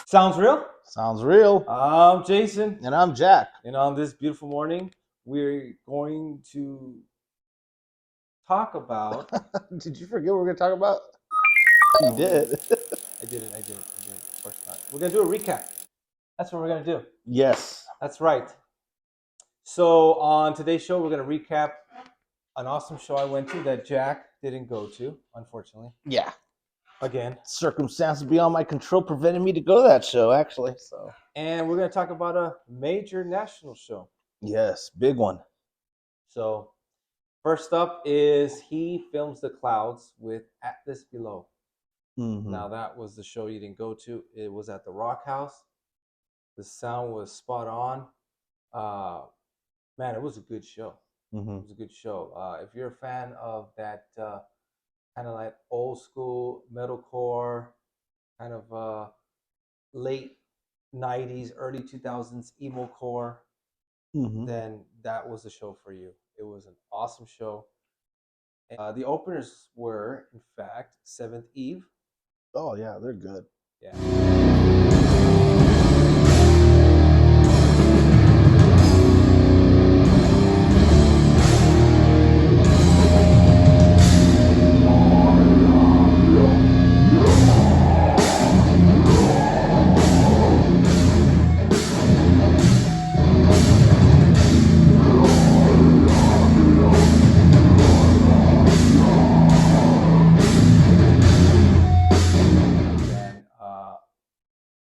Sounds real? Sounds real. I'm Jason, And I'm Jack. and on this beautiful morning, we're going to talk about. Did you forget what we're going to talk about? You did. I didn't. Of course not. We're going to do a recap. That's what we're going to do. Yes. That's right. So, on today's show, we're going to recap an awesome show I went to that Jack didn't go to, unfortunately. Yeah. Again. Circumstances beyond my control prevented me to go to that show, actually. So. And we're going to talk about a major national show. Yes, big one. So, first up is He Films the Clouds with Atlas Below. Mm-hmm. Now, that was the show you didn't go to. It was at the Rockhouse. The sound was spot on. Man, it was a good show. Mm-hmm. It was a good show. If you're a fan of that kind of like old school metalcore, kind of late 90s, early 2000s emo core, then that was the show for you. It was an awesome show. The openers were, in fact, Seventh Eve. Oh, yeah, they're good. Yeah.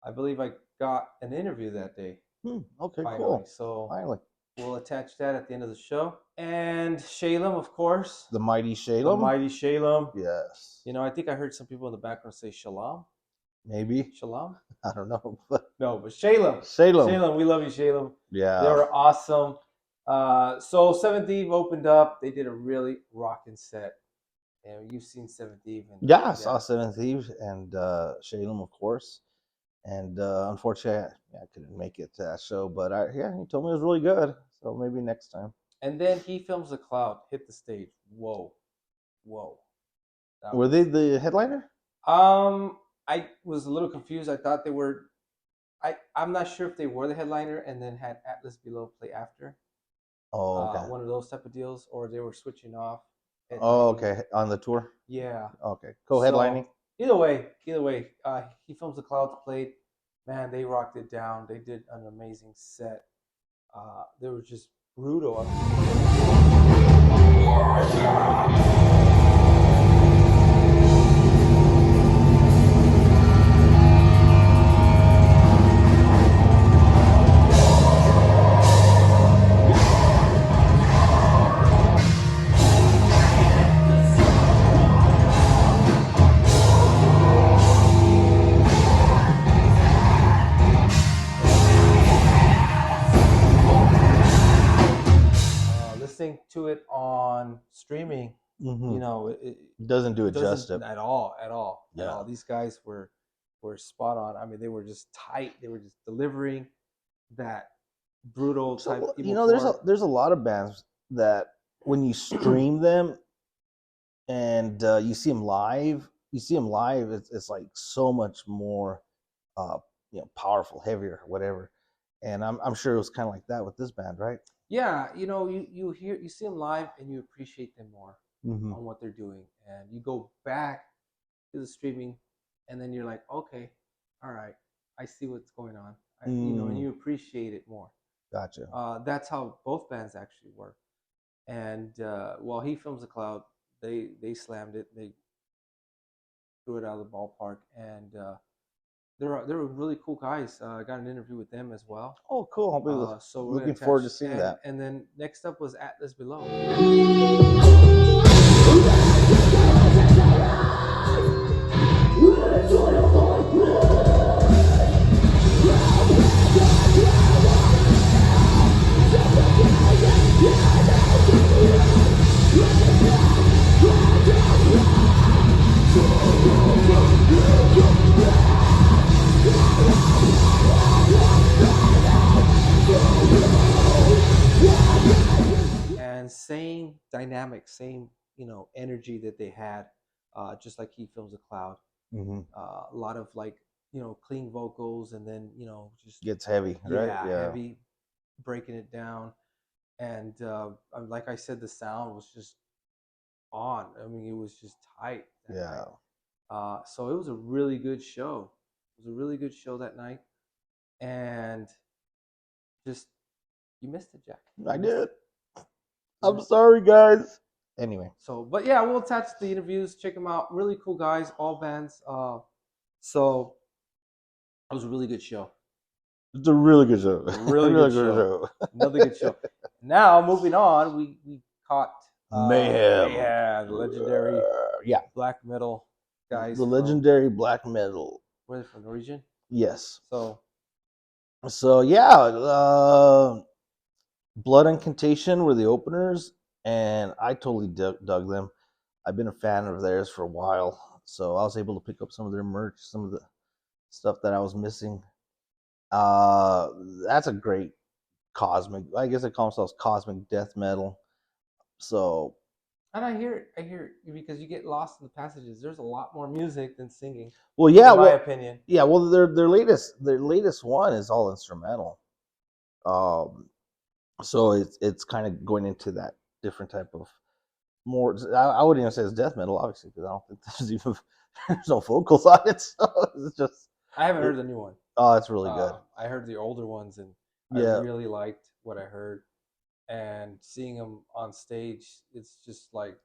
I believe I got an interview that day. Okay, finally. cool. So finally, we'll attach that at the end of the show. And Shalem, of course. the mighty The Shalem. mighty Shalem. Yes. You know, I think I heard some people in the background say Shalom. Maybe. Shalom? I don't know. But No, but Shalem. Shalem. Shalem, we love you, Shalem. Yeah. They were awesome. So Seventh Eve opened up. They did a really rocking set. And you've seen Seventh Eve. And, Yeah, I saw Seventh Eve and Shalem, of course. And unfortunately, I couldn't make it to that show. But he told me it was really good. So maybe next time. And then He Films the Cloud hit the stage. Whoa. Were they the headliner? I was a little confused. I thought they were. I'm not sure if they were the headliner and then had Atlas Below play after. Oh, okay. One of those type of deals, or they were switching off. Oh, okay. On the tour. Yeah. Okay. Co-headlining. So, either way, He Films the Clouds played. Man, they rocked it down. They did an amazing set. They were just brutal. Listening to it on streaming, you know, it doesn't do it justice at all. Yeah. These guys were spot on. I mean, they were just tight. They were just delivering that brutal type. You know, there's a lot of bands that when you stream them and you see them live, it's like so much more, powerful, heavier, whatever. And I'm sure it was kind of like that with this band, right? Yeah, you know, you see them live and you appreciate them more on what they're doing, and you go back to the streaming, and then you're like, okay, all right, I see what's going on. You know, and you appreciate it more. Gotcha. That's how both bands actually work. And while He Films the Cloud, they slammed it. They threw it out of the ballpark, and they're really cool guys. I got an interview with them as well. Oh, cool! I'll be So we're looking forward to seeing that. And then next up was Atlas Below. And same dynamic, same energy that they had, just like He Films a Cloud. A lot of like clean vocals, and then just Gets heavy, right? yeah, Yeah. heavy, breaking it down. And like I said, the sound was just on. I mean, it was just tight that Yeah. night. So it was a really good show. It was a really good show that night, and just you missed it, Jack. I You missed did. it. You I'm missed it. sorry, guys. Anyway, So, but yeah, we'll attach the interviews. Check them out. Really cool guys, all bands. So it was a really good show. it's a really good show. Really Really good good show. show. Another good show. Now moving on, we caught Mayhem. Mayhem, the legendary Yeah. black metal guys The from legendary black metal. where are they from? Norwegian. Yes. So Yeah, Blood Incantation were the openers, and I totally dug them. I've been a fan of theirs for a while, so I was able to pick up some of their merch, some of the stuff that I was missing. Uh, that's a great cosmic. I guess they call themselves cosmic death metal. So, and I hear it because you get lost in the passages. There's a lot more music than singing, well, yeah, in my well, opinion. yeah, well, their latest one is all instrumental. Um, so it's kind of going into that different type of more. I wouldn't even say it's death metal, obviously, because I don't think there's no vocals on it. So it's just I haven't heard the new one. oh, it's really good. I heard the older ones, and I Yeah. really liked what I heard. And seeing them on stage, it's just like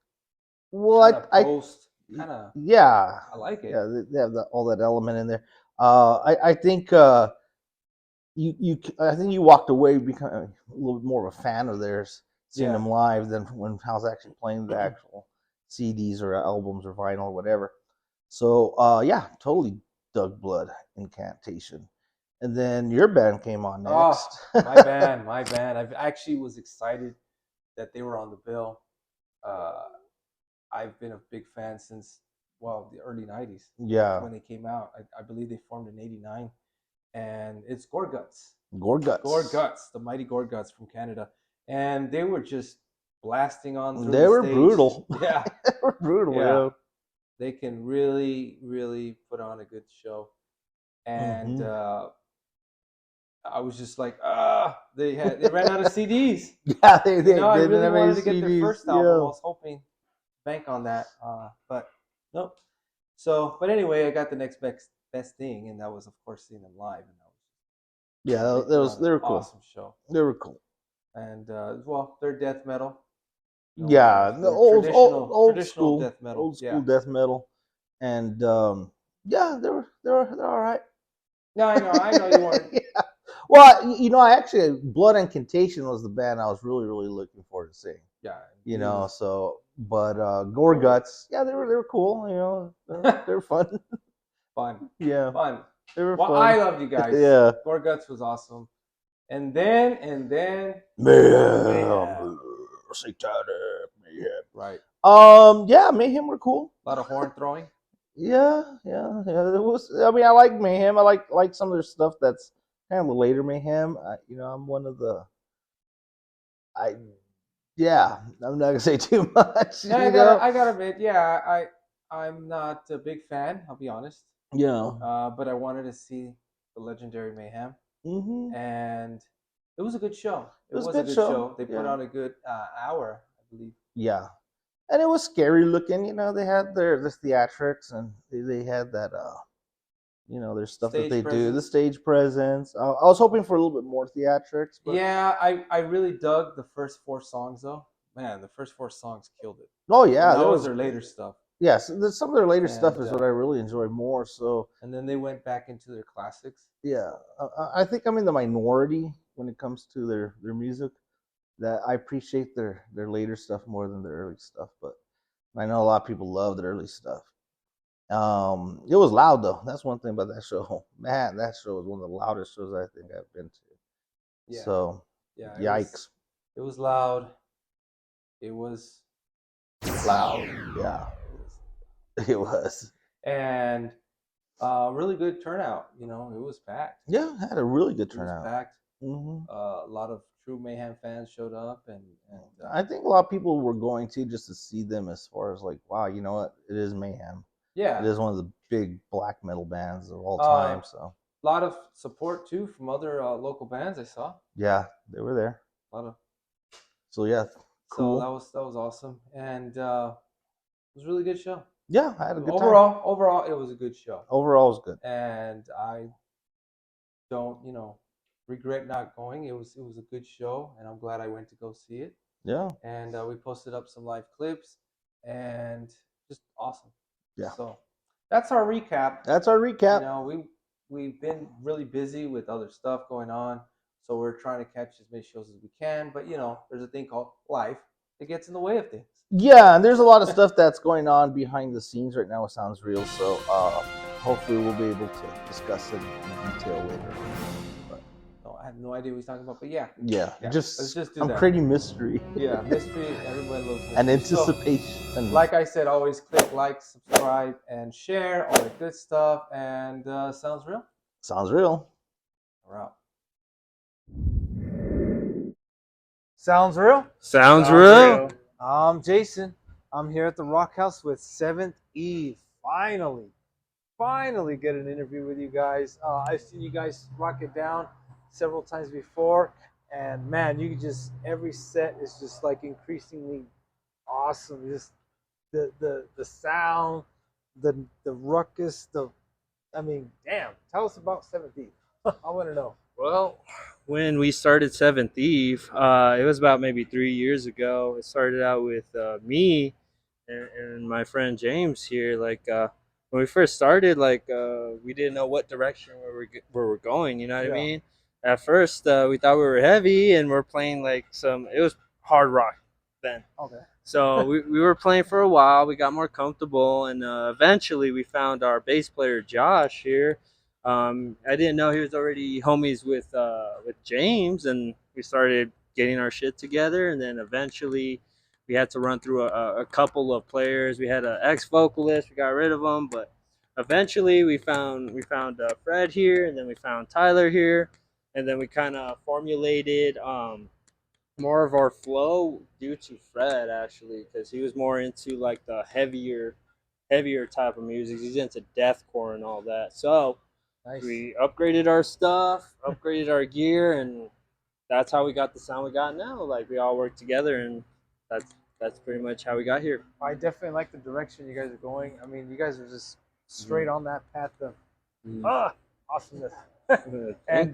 Well, post kind of. yeah, I like it. yeah, they have all that element in there. I think I think you walked away becoming a little bit more of a fan of theirs, seeing Yeah. them live than when I was actually playing the actual CDs or albums or vinyl or whatever. So yeah, totally dug Blood Incantation. And then your band came on next. Oh, my band. I actually was excited that they were on the bill. Uh, I've been a big fan since the early '90s. Yeah, When they came out. I believe they formed in '89, and it's Gorguts. Gorguts. Gorguts, the mighty Gorguts from Canada, and they were just blasting on through They the were stage. brutal. Yeah, They were brutal. yeah. Yeah. They can really, really put on a good show, and I was just like, they ran out of CDs. Yeah, they I didn't really have wanted any to get their CDs. first album. Yeah. I was hoping bank on that, but nope. So, but anyway, I got the next best thing, and that was, of course, seeing them live, and that was Yeah, they they were cool. awesome show. They were cool. And they're death metal. Yeah, the old traditional school death metal. old school Yeah. death metal, and yeah, they're all right. No, I know you weren't. Yeah. Well, I actually Blood Incantation was the band I was really looking forward to seeing. Yeah. So but Gorguts, yeah, they were cool. They were fun. Fun. Yeah, Fun. they were Well, fun. I loved you guys. Yeah. Gorguts was awesome. And then Mayhem. Satanic Mayhem. right. Yeah, Mayhem were cool. A lot of horn throwing. Yeah. It was. I mean, I like Mayhem. I like some of their stuff that's kind of later Mayhem. I'm one of the. Yeah, I'm not gonna say too much. Yeah, I gotta admit, yeah, I'm not a big fan. I'll be honest. Yeah. But I wanted to see the legendary Mayhem, Mm-hmm. and it was a good show. It was a good show. They put on a good hour, I believe. Yeah, and it was scary looking. They had their theatrics, and they had that their stuff Stage that they do, the presence. stage presence. I was hoping for a little bit more theatrics. But Yeah, I really dug the first 4 songs though. Man, the first 4 songs killed it. Oh yeah, And that was their later stuff. Yes, some of their later stuff is And, what I really enjoy more. So And then they went back into their classics. yeah, I think I'm in the minority when it comes to their music. That I appreciate their later stuff more than their early stuff, but I know a lot of people love the early stuff. It was loud though. That's one thing about that show. Man, that show was one of the loudest shows I think I've been to. Yeah. So Yeah. yikes. It was loud. It was loud. Yeah. It was. And really good turnout. It was packed. Yeah, had a really good It was turnout. packed. Hmm. A lot of true Mayhem fans showed up, and I think a lot of people were going to just to see them as far as like, wow, you know what? It is Mayhem. Yeah. It is one of the big black metal bands of all Uh, time. So a lot of support too from other local bands I saw. yeah, they were there. A lot of So yeah, So cool. that was awesome, and it was a really good show. Yeah, I had a good time. Overall, it was a good show, Overall, it was good. and I don't regret not going. It was a good show, and I'm glad I went to go see it. Yeah, And we posted up some live clips, and just awesome. yeah. So that's our recap. That's our recap. We've been really busy with other stuff going on, so we're trying to catch as many shows as we can. But there's a thing called life that gets in the way of things. Yeah, and there's a lot of stuff that's going on behind the scenes right now with Sounds Real. So hopefully we'll be able to discuss it in detail later. But No, I have no idea what he's talking about, but yeah, just let's just do I'm that. creating mystery. Yeah, mystery. Everybody loves mystery. And anticipation. So, like I said, always click like, subscribe, and share all that good stuff. And sounds real. Sounds real. We're out. Sounds real. Sounds real. I'm Jason. I'm here at the Rockhouse with Seventh Eve. Finally get an interview with you guys. I've seen you guys rock it down several times before, and man, every set is just like increasingly awesome. Just the sound, the ruckus, damn. Tell us about Seventh Eve. I want to know. Well, when we started Seventh Eve, it was about maybe 3 years ago. It started out with me and my friend James here. When we first started, we didn't know what direction where we're going. You know what I mean? At first, we thought we were heavy and we're playing it was hard rock then. Okay. So we were playing for a while. We got more comfortable, and eventually we found our bass player Josh here. I didn't know he was already homies with James, and we started getting our shit together. And then eventually, we had to run through a couple of players. We had an ex vocalist. We got rid of him, but eventually we found Fred here, and then we found Tyler here, and then we kind of formulated. More of our flow due to Fred actually, because he was more into like the heavier type of music. He's into deathcore and all that. So Nice. we upgraded our stuff, upgraded our gear, and that's how we got the sound we got now. Like we all work together, and that's pretty much how we got here. I definitely like the direction you guys are going. I mean, you guys are just straight on that path of awesomeness. And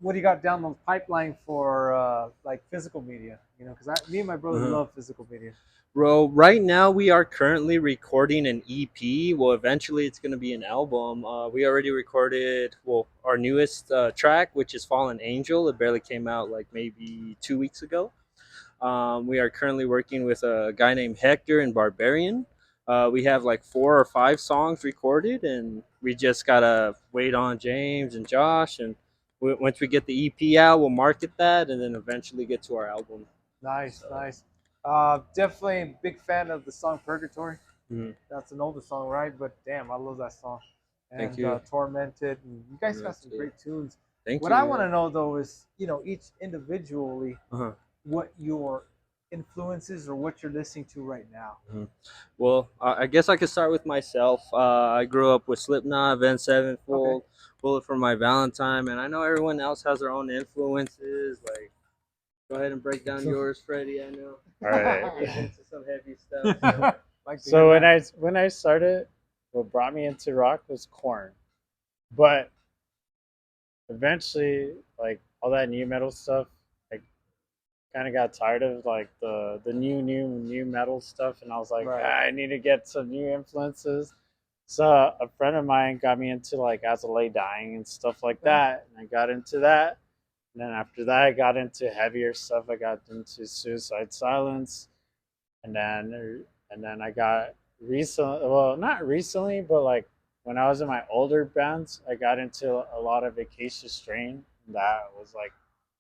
what do you got down the pipeline for like physical media? Because me and my brother love physical media. Well, right now we are currently recording an EP. Well, eventually it's going to be an album. We already recorded our newest track, which is Fallen Angel. It barely came out like maybe 2 weeks ago. We are currently working with a guy named Hector and Barbarian. We have like 4 or 5 songs recorded, and we just gotta wait on James and Josh. And once we get the EP out, we'll market that, and then eventually get to our album. Nice. Definitely a big fan of the song Purgatory. Mm-hmm. That's an older song, right? But damn, I love that song. And Thank you. Tormented. And you guys got some great tunes. Thank what you. I want to know though is, each individually, what your influences or what you're listening to right now. Well, I guess I could start with myself. I grew up with Slipknot, Avenged Sevenfold, Bullet for My Valentine, and I know everyone else has their own influences. Like, go ahead and break down yours, Freddie. I know. All right. Into some heavy stuff. So when I started, what brought me into rock was Korn, but eventually, like all that new metal stuff, I kind of got tired of like the new metal stuff, and I was like, I need to get some new influences. So a friend of mine got me into like As I Lay Dying and stuff like that, and I got into that. And then after that, I got into heavier stuff. I got into Suicide Silence, and then I got not recently, but like when I was in my older bands, I got into a lot of Acacia Strain. That was like,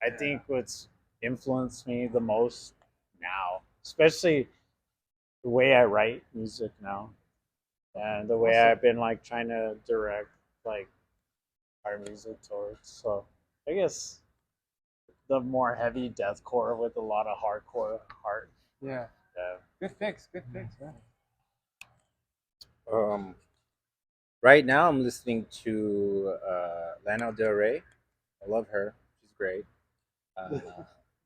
I think what's influenced me the most now, especially the way I write music now, and the way I've been like trying to direct like our music towards. So I guess the more heavy deathcore with a lot of hardcore heart. Yeah. Good picks, man. Um, right now, I'm listening to Lana Del Rey. I love her. She's great. Uh,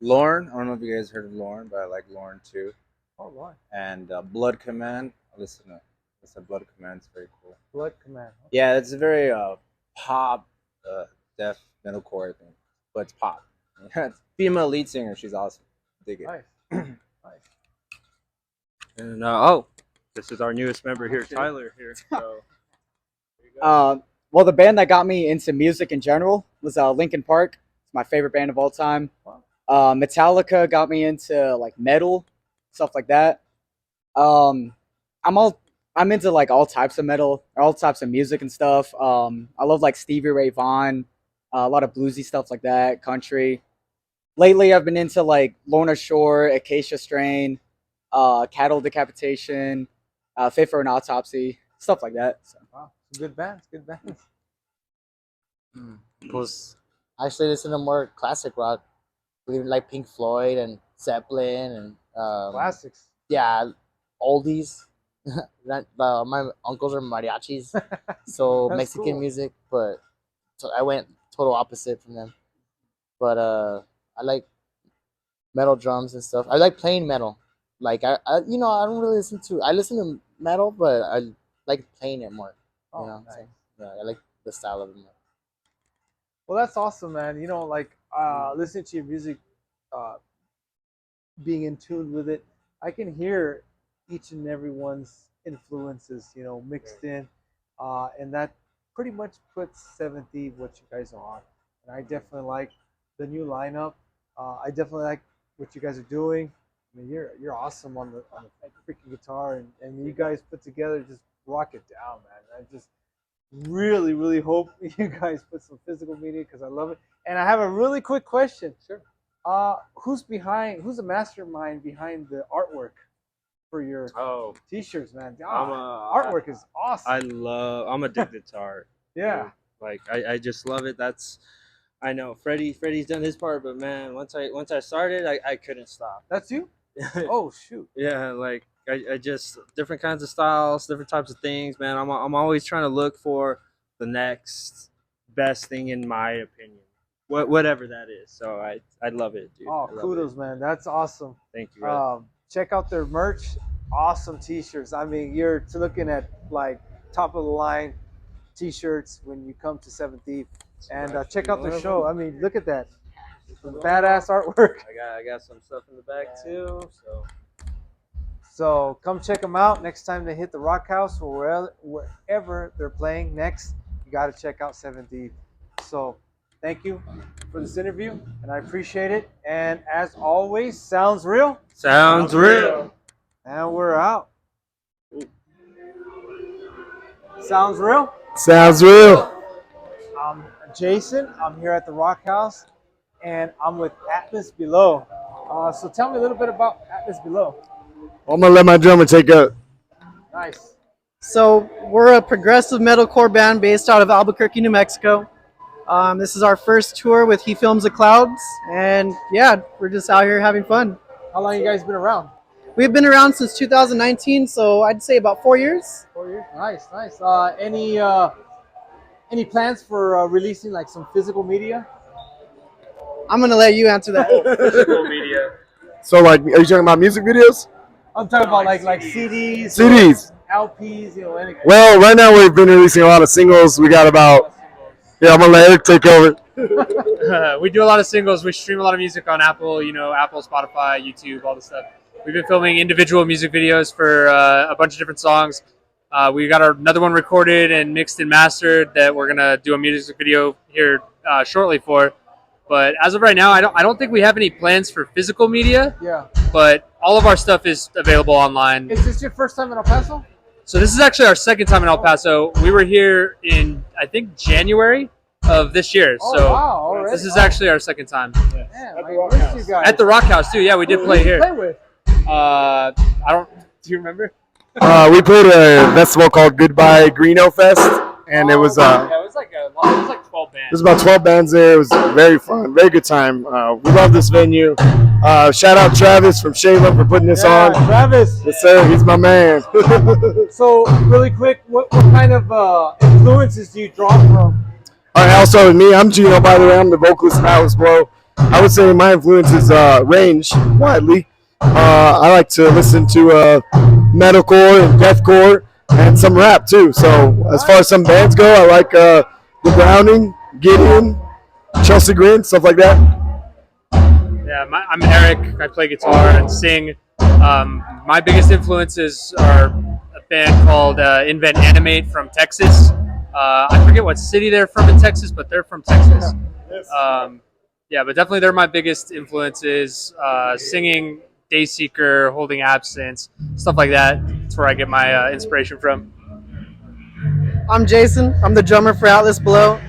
Lauren. I don't know if you guys heard of Lauren, but I like Lauren too. Oh, Lord. And Blood Command. Listen to Blood Command. It's very cool. Blood Command. Okay. Yeah, it's a very pop, death metalcore thing, but it's pop. It's female lead singer. She's awesome. Dig it. Nice. Nice. And this is our newest member here, Tyler. Here. So, Well, the band that got me into music in general was Linkin Park. It's my favorite band of all time. Metallica got me into like metal, stuff like that. Um, I'm into like all types of metal, all types of music and stuff. I love like Stevie Ray Vaughan, a lot of bluesy stuff like that, country. Lately, I've been into like Lorna Shore, Acacia Strain, Cattle Decapitation, Fit for an Autopsy, stuff like that. So. Wow. Good bands. Good bands. Pues I actually listen to more classic rock, believe like Pink Floyd and Zeppelin and Classics. yeah, oldies. My uncles are mariachis, so That's Mexican cool. music. But so I went total opposite from them. But I like metal drums and stuff. I like playing metal. Like I I don't really listen to. I listen to metal, but I like playing it more. Oh, You know, nice. so, yeah, I like the style of it more. Well, that's awesome, man. Like listening to your music, uh, being in tune with it, I can hear each and every one's influences, mixed in, and that pretty much puts Seventh Eve what you guys are on. And I definitely like the new lineup. I definitely like what you guys are doing. I mean, you're awesome on the freaking guitar, and you guys put together just rock it down, man. I just really, really hope you guys put some physical media because I love it. And I have a really quick question. Sure. Who's the mastermind behind the artwork for your t-shirts, man? Artwork is awesome. I'm addicted to art. Yeah. Like I just love it. I know Freddie's done his part, but man, once I started, I couldn't stop. That's you? Oh shoot. Yeah, like I just different kinds of styles, different types of things, man. I'm always trying to look for the next best thing in my opinion, whatever that is. So I love it, dude. Oh, I love kudos, it. man. That's awesome. Thank you. Brother. Check out their merch. Awesome t-shirts. I mean, you're looking at like top of the line t-shirts when you come to Seventh Eve, and check out their show. I mean, look at that. Some badass artwork. I got some stuff in the back too. So come check them out next time they hit the Rockhouse or wherever they're playing next. You got to check out 7D. So thank you for this interview, and I appreciate it. And as always, sounds real. Sounds real. And we're out. Sounds real. Sounds real. I'm Jason. I'm here at the Rockhouse, and I'm with Atlas Below. So tell me a little bit about Atlas Below. I'm gonna let my drummer take up. Nice. So we're a progressive metalcore band based out of Albuquerque, New Mexico. This is our first tour with He Films the Clouds, and yeah, we're just out here having fun. How long you guys been around? We've been around since 2019, so I'd say about 4 years. 4 years. Nice, nice. Any plans for releasing like some physical media? I'm gonna let you answer that. Physical media. So, like, are you talking about music videos? I'm talking about like CDs, CDs. LPs, anything. Well, right now we've been releasing a lot of singles. We got about, I'm gonna let Eric take over. We do a lot of singles. We stream a lot of music on Apple, Apple, Spotify, YouTube, all this stuff. We've been filming individual music videos for a bunch of different songs. We got another one recorded and mixed and mastered that we're gonna do a music video here shortly for. But as of right now, I don't think we have any plans for physical media. Yeah. But all of our stuff is available online. Is this your first time in El Paso? So this is actually our second time in El Paso. We were here in, I think, January of this year. Oh, so wow, already? this is actually our second time. Man, I missed you guys. At the Rockhouse too. Yeah, we did Who play did you here. play with? I don't. Do you remember? We played a festival called Goodbye Greeno Fest, and it was Yeah, it was like a lot. There's like 12 bands. There's about 12 bands there. It was very fun, very good time. We love this venue. Shout out Travis from Shalem for putting this on. Travis. Yes, sir. He's my man. So, really quick, what kind of influences do you draw from? All right, I'll start with me. I'm Gino, by the way. I'm the vocalist in Atlas Blow. I would say my influences range widely. I like to listen to metalcore and deathcore and some rap too. So as far as some bands go, I like The Browning, Gideon, Chelsea Grin, stuff like that. Yeah, I'm Eric. I play guitar and sing. My biggest influences are a band called Invent Animate from Texas. I forget what city they're from in Texas, but they're from Texas. Yeah, but definitely they're my biggest influences. Singing, Dayseeker, Holding Absence, stuff like that. That's where I get my inspiration from. I'm Jason. I'm the drummer for Atlas Below.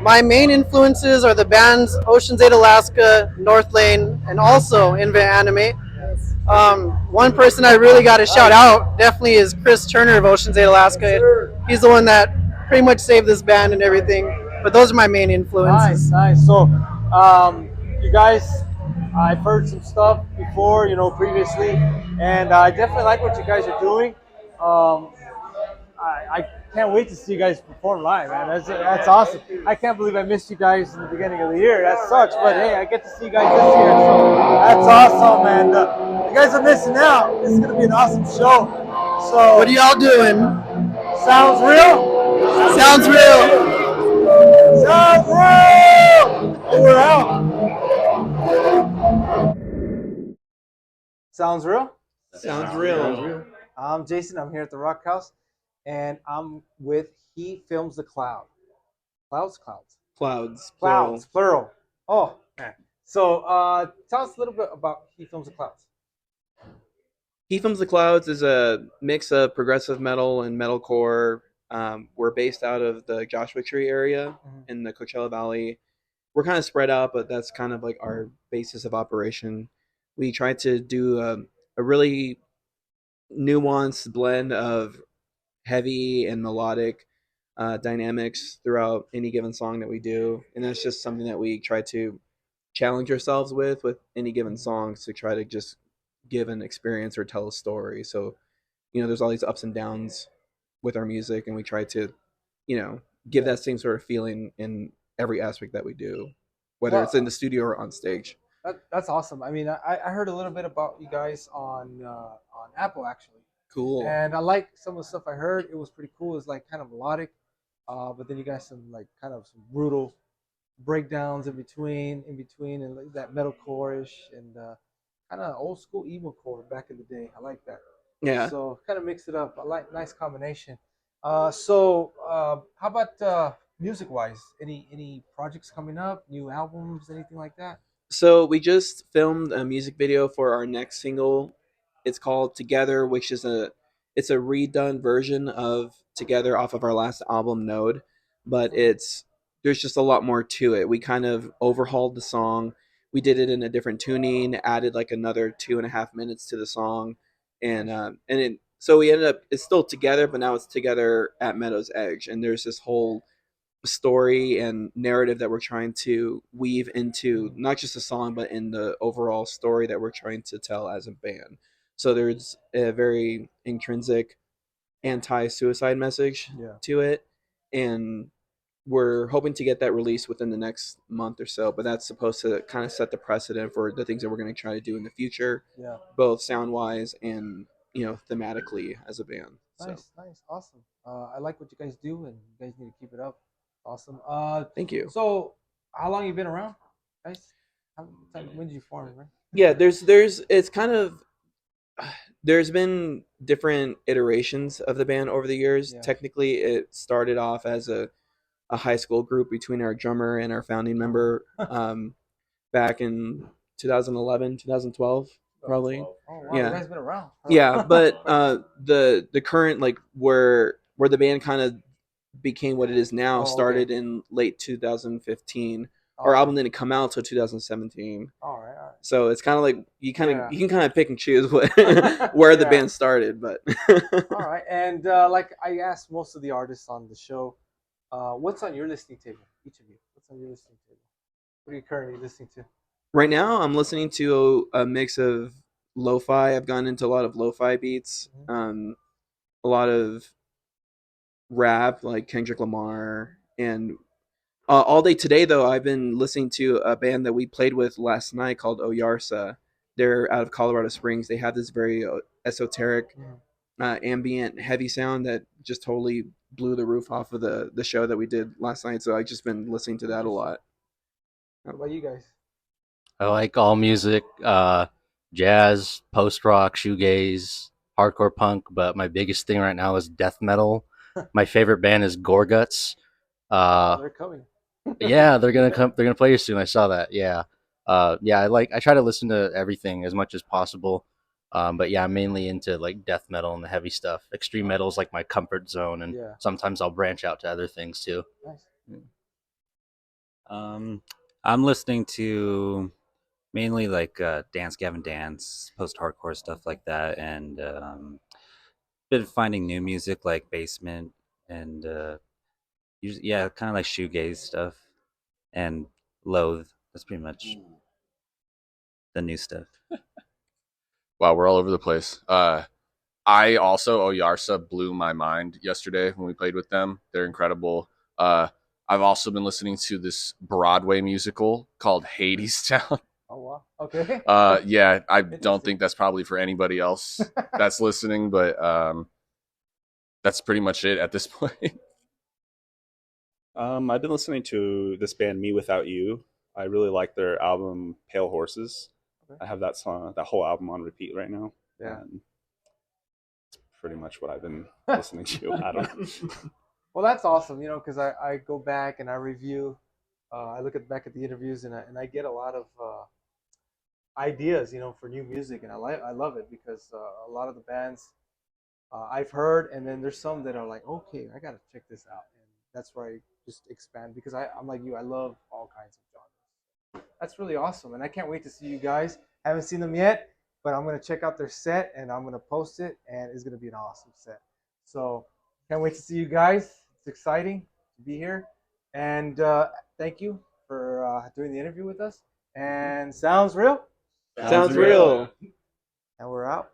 My main influences are the bands Ocean's 8 Alaska, North Lane, and also Invent Animate. One person I really got to shout out definitely is Chris Turner of Ocean's 8 Alaska. He's the one that pretty much saved this band and everything. But those are my main influences. Nice. So, you guys, I've heard some stuff before, previously, and I definitely like what you guys are doing. I can't wait to see you guys perform live, man. That's awesome. I can't believe I missed you guys in the beginning of the year. That sucks, but hey, I get to see you guys this year, so that's awesome. And you guys are missing out. This is gonna be an awesome show. So, What are y'all doing? sounds real? Sounds real. Sounds real! And we're out. Sounds real? Sounds real. I'm Jason. I'm here at the Rockhouse, and I'm with He Films the Cloud. Clouds? Clouds. Plural. Oh, man. So tell us a little bit about He Films the Clouds. He Films the Clouds is a mix of progressive metal and metalcore. We're based out of the Joshua Tree area in the Coachella Valley. We're kind of spread out, but that's kind of like our basis of operation. We try to do a really nuanced blend of heavy and melodic dynamics throughout any given song that we do, and that's just something that we try to challenge ourselves with any given songs to try to just give an experience or tell a story. So there's all these ups and downs with our music, and we try to give that same sort of feeling in every aspect that we do, whether it's in the studio or on stage. That's awesome. I mean, I heard a little bit about you guys on Apple, actually. Cool. And I like some of the stuff I heard. It was pretty cool. It's like kind of melodic, but then you got some like kind of some brutal breakdowns in between, and like that metalcore-ish and kind of old school emo core back in the day. I like that. Yeah. So kind of mix it up. I like nice combination. So how about music wise? Any projects coming up? New albums? Anything like that? So we just filmed a music video for our next single. It's called Together, which is it's a redone version of Together off of our last album, Node, but there's just a lot more to it. We kind of overhauled the song. We did it in a different tuning, added like another 2.5 minutes to the song, so we ended up, it's still Together, but now it's Together at Meadow's Edge, and there's this whole story and narrative that we're trying to weave into not just a song, but in the overall story that we're trying to tell as a band. So there's a very intrinsic anti-suicide message to it, and we're hoping to get that released within the next month or so, but that's supposed to kind of set the precedent for the things that we're going to try to do in the future, both sound-wise and thematically as a band. Nice, awesome. I like what you guys do, and you guys need to keep it up. Awesome. Thank you. So, how long you been around, guys? When did you form, right? Yeah, there's been different iterations of the band over the years. Yeah. Technically, it started off as a high school group between our drummer and our founding member back in 2011, 2012, probably. Oh, wow. Yeah. You guys been around. Yeah, but the current, like, where the band kind of became what it is now started in late 2015. Our album didn't come out until 2017. All right. So it's kind of like you can kind of pick and choose where the band started, but all right. And like I asked most of the artists on the show, What's on your listening table? Each of you. What's on your listening table? What are you currently listening to? Right now, I'm listening to a mix of lo-fi. I've gone into a lot of lo-fi beats, a lot of rap like Kendrick Lamar, and all day today though I've been listening to a band that we played with last night called Oyarsa. They're out of Colorado Springs. They have this very esoteric, ambient, heavy sound that just totally blew the roof off of the show that we did last night. So I've just been listening to that a lot. What about you guys? I like all music, jazz, post rock, shoegaze, hardcore punk. But my biggest thing right now is death metal. My favorite band is Gorguts. They're coming. Yeah, they're gonna come. They're gonna play here soon. I saw that. Yeah, yeah. I try to listen to everything as much as possible. But yeah, I'm mainly into like death metal and the heavy stuff. Extreme metal is like my comfort zone, and Yeah. sometimes I'll branch out to other things too. Nice. I'm listening to mainly like Dance Gavin Dance, post hardcore stuff like that, and bit of finding new music like Basement and usually, yeah, kind of like shoegaze stuff and Loathe. That's pretty much the new stuff. Wow, we're all over the place. I also Oyarsa blew my mind yesterday when we played with them. They're incredible. I've also been listening to this Broadway musical called Hadestown. Oh wow. Okay. Yeah, I don't think that's probably for anybody else that's listening, but that's pretty much it at this point. I've been listening to this band Me Without You. I really like their album Pale Horses. Okay. I have that song, that whole album on repeat right now. Yeah. And it's pretty much what I've been listening to. I don't know. Well, that's awesome, because I go back and I review. I look back at the interviews and I get a lot of ideas, for new music, and I love it because a lot of the bands I've heard, and then there's some that are like, okay, I gotta check this out, and that's where I just expand because I'm like you, I love all kinds of genres. That's really awesome, and I can't wait to see you guys. Haven't seen them yet, but I'm gonna check out their set and I'm gonna post it, and it's gonna be an awesome set. So can't wait to see you guys. It's exciting to be here, and thank you for doing the interview with us. And sounds real. Sounds real. And we're out.